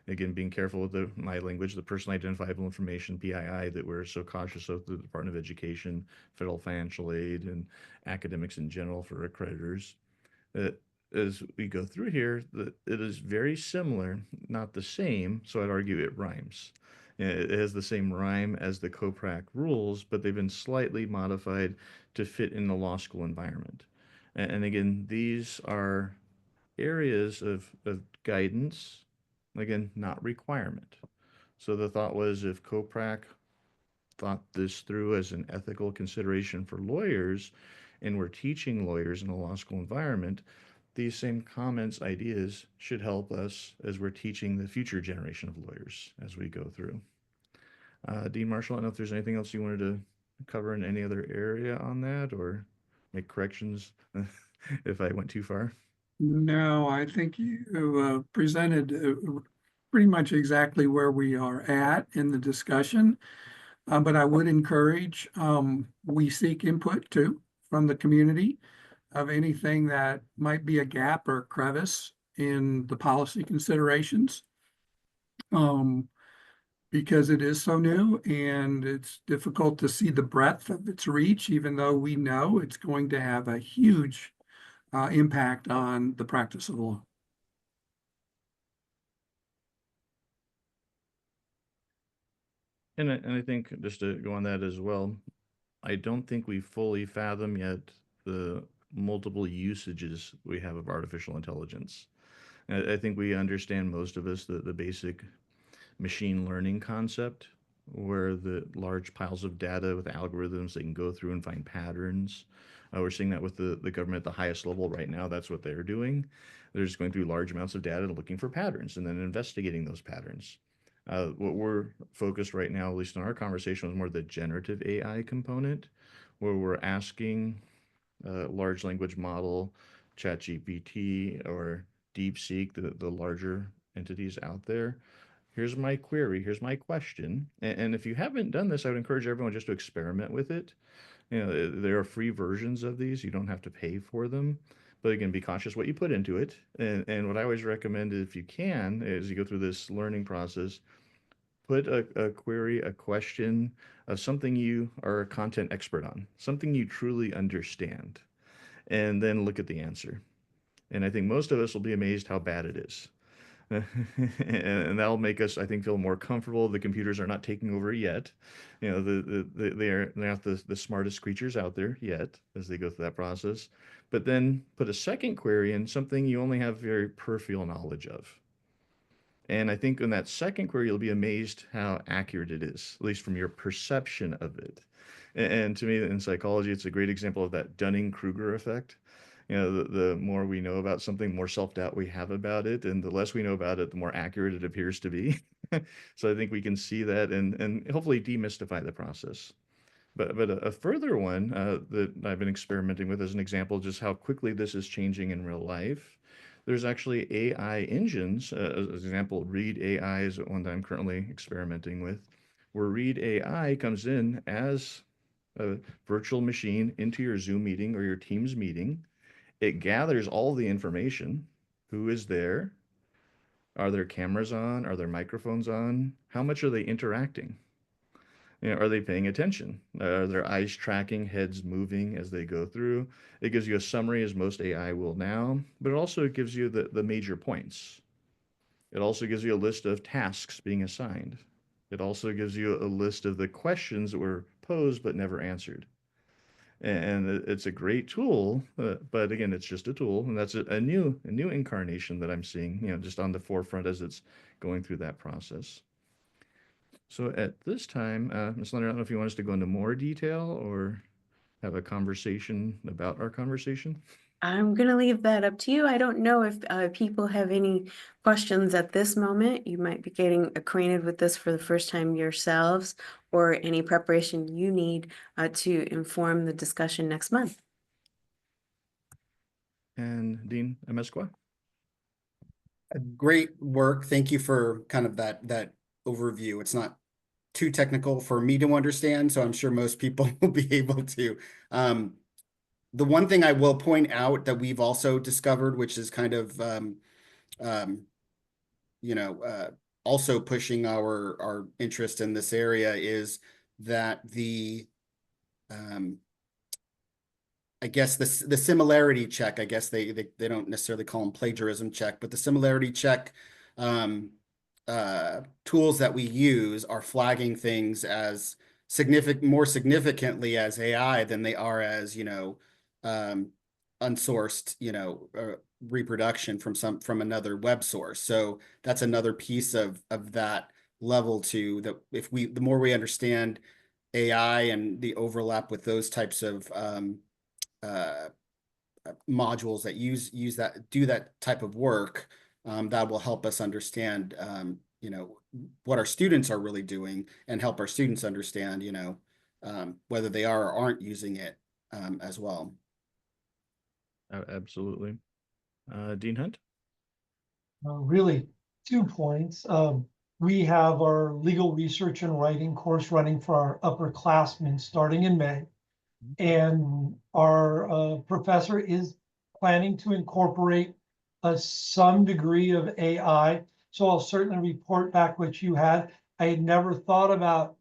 Again, being careful with my language, the personally identifiable information, PII, that we're so cautious of the Department of Education, federal financial aid, and academics in general for accreditors. As we go through here, it is very similar, not the same, so I'd argue it rhymes. It has the same rhyme as the COPRAC rules, but they've been slightly modified to fit in the law school environment. And again, these are areas of guidance, again, not requirement. So the thought was if COPRAC thought this through as an ethical consideration for lawyers, and we're teaching lawyers in a law school environment, these same comments, ideas should help us as we're teaching the future generation of lawyers as we go through. Dean Marshall, I don't know if there's anything else you wanted to cover in any other area on that or make corrections if I went too far. No, I think you presented pretty much exactly where we are at in the discussion. But I would encourage, we seek input too from the community of anything that might be a gap or crevice in the policy considerations. Because it is so new and it's difficult to see the breadth of its reach, even though we know it's going to have a huge impact on the practice of law. And I think just to go on that as well, I don't think we fully fathom yet the multiple usages we have of artificial intelligence. I think we understand, most of us, the basic machine learning concept, where the large piles of data with algorithms they can go through and find patterns. We're seeing that with the government at the highest level right now. That's what they're doing. They're just going through large amounts of data and looking for patterns and then investigating those patterns. What we're focused right now, at least in our conversation, was more the generative AI component, where we're asking large language model, ChatGPT or DeepSeek, the larger entities out there. Here's my query, here's my question. And if you haven't done this, I would encourage everyone just to experiment with it. You know, there are free versions of these. You don't have to pay for them. But again, be cautious what you put into it. And what I always recommend, if you can, as you go through this learning process, put a query, a question of something you are a content expert on, something you truly understand, and then look at the answer. And I think most of us will be amazed how bad it is. And that'll make us, I think, feel more comfortable. The computers are not taking over yet. You know, they're not the smartest creatures out there yet as they go through that process. But then put a second query in something you only have very peripheral knowledge of. And I think in that second query, you'll be amazed how accurate it is, at least from your perception of it. And to me, in psychology, it's a great example of that Dunning-Kruger effect. You know, the more we know about something, more self-doubt we have about it, and the less we know about it, the more accurate it appears to be. So I think we can see that and hopefully demystify the process. But a further one that I've been experimenting with as an example, just how quickly this is changing in real life. There's actually AI engines. As an example, Read AI is one that I'm currently experimenting with, where Read AI comes in as a virtual machine into your Zoom meeting or your Teams meeting. It gathers all the information. Who is there? Are there cameras on? Are there microphones on? How much are they interacting? You know, are they paying attention? Are their eyes tracking, heads moving as they go through? It gives you a summary, as most AI will now, but it also gives you the major points. It also gives you a list of tasks being assigned. It also gives you a list of the questions that were posed but never answered. And it's a great tool, but again, it's just a tool, and that's a new incarnation that I'm seeing, you know, just on the forefront as it's going through that process. So at this time, Ms. Leonard, I don't know if you want us to go into more detail or have a conversation about our conversation. I'm going to leave that up to you. I don't know if people have any questions at this moment. You might be getting acquainted with this for the first time yourselves, or any preparation you need to inform the discussion next month. And Dean Amesqua? Great work. Thank you for kind of that overview. It's not too technical for me to understand, so I'm sure most people will be able to. The one thing I will point out that we've also discovered, which is kind of, also pushing our interest in this area, is that I guess the similarity check, I guess they don't necessarily call them plagiarism check, but the similarity check tools that we use are flagging things as more significantly as AI than they are as, unsourced, reproduction from another web source. So that's another piece of that level too, that the more we understand AI and the overlap with those types of modules that do that type of work, that will help us understand, what our students are really doing, and help our students understand, whether they are or aren't using it, as well. Absolutely. Dean Hunt? Really, 2 points. We have our legal research and writing course running for our upperclassmen starting in May. And our professor is planning to incorporate some degree of AI. So I'll certainly report back what you had. I had never thought about,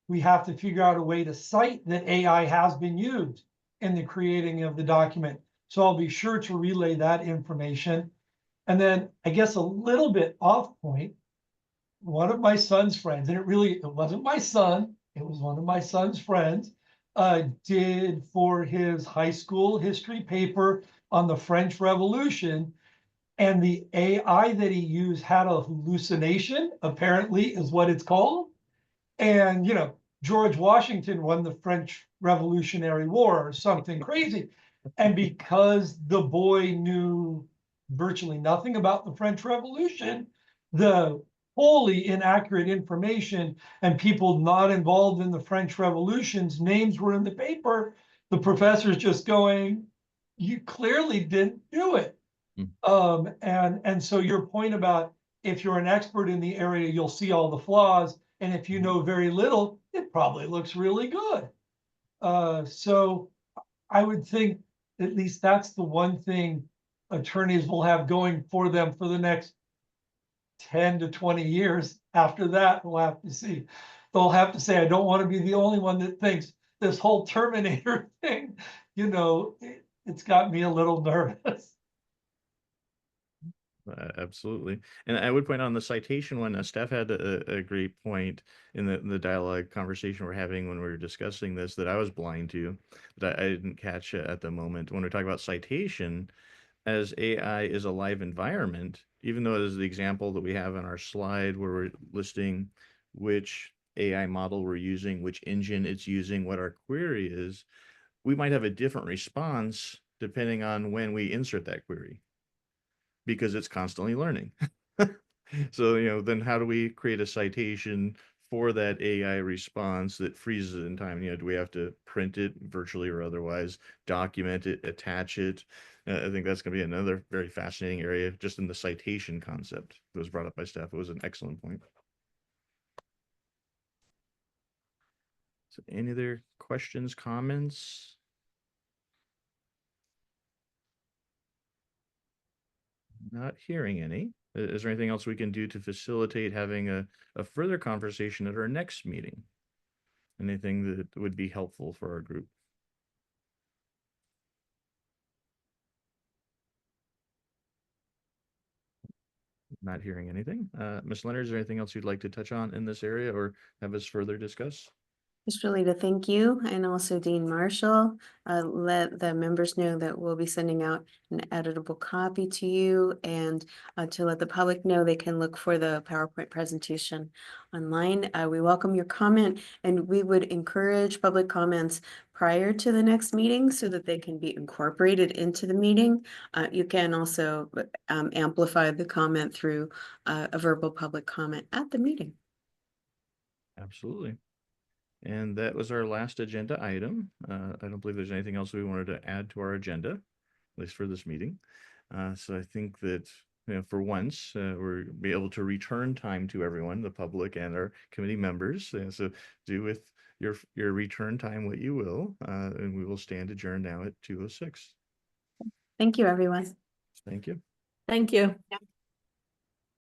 we have to figure out a way to cite that AI has been used in the creating of the document. So I'll be sure to relay that information. And then I guess a little bit off point, one of my son's friends, and it wasn't my son, it was one of my son's friends, did for his high school history paper on the French Revolution, and the AI that he used had a hallucination, apparently is what it's called. And, George Washington won the French Revolutionary War or something crazy. And because the boy knew virtually nothing about the French Revolution, the wholly inaccurate information, and people not involved in the French Revolution's names were in the paper, the professor's just going, you clearly didn't do it. And so your point about, if you're an expert in the area, you'll see all the flaws. And if you know very little, it probably looks really good. So I would think at least that's the one thing attorneys will have going for them for the next 10 to 20 years. After that, we'll have to see. They'll have to say, I don't want to be the only one that thinks this whole Terminator thing, it's got me a little nervous. Absolutely. And I would point out on the citation one, Steph had a great point in the dialogue conversation we're having when we were discussing this that I was blind to, that I didn't catch at the moment. When we talk about citation, as AI is a live environment, even though it is the example that we have on our slide where we're listing which AI model we're using, which engine it's using, what our query is, we might have a different response depending on when we insert that query, because it's constantly learning. So, then how do we create a citation for that AI response that freezes it in time? Do we have to print it virtually or otherwise, document it, attach it? I think that's going to be another very fascinating area just in the citation concept that was brought up by Steph. It was an excellent point. So any other questions, comments? Not hearing any. Is there anything else we can do to facilitate having a further conversation at our next meeting? Anything that would be helpful for our group? Not hearing anything. Ms. Leonard, is there anything else you'd like to touch on in this area or have us further discuss? Just really to thank you and also Dean Marshall. Let the members know that we'll be sending out an editable copy to you, and to let the public know they can look for the PowerPoint presentation online. We welcome your comment, and we would encourage public comments prior to the next meeting so that they can be incorporated into the meeting. You can also amplify the comment through a verbal public comment at the meeting. Absolutely. And that was our last agenda item. I don't believe there's anything else we wanted to add to our agenda, at least for this meeting. So I think that for once, we're be able to return time to everyone, the public and our committee members. So do with your return time what you will, and we will stand adjourned now at 2:06. Thank you, everyone. Thank you. Thank you.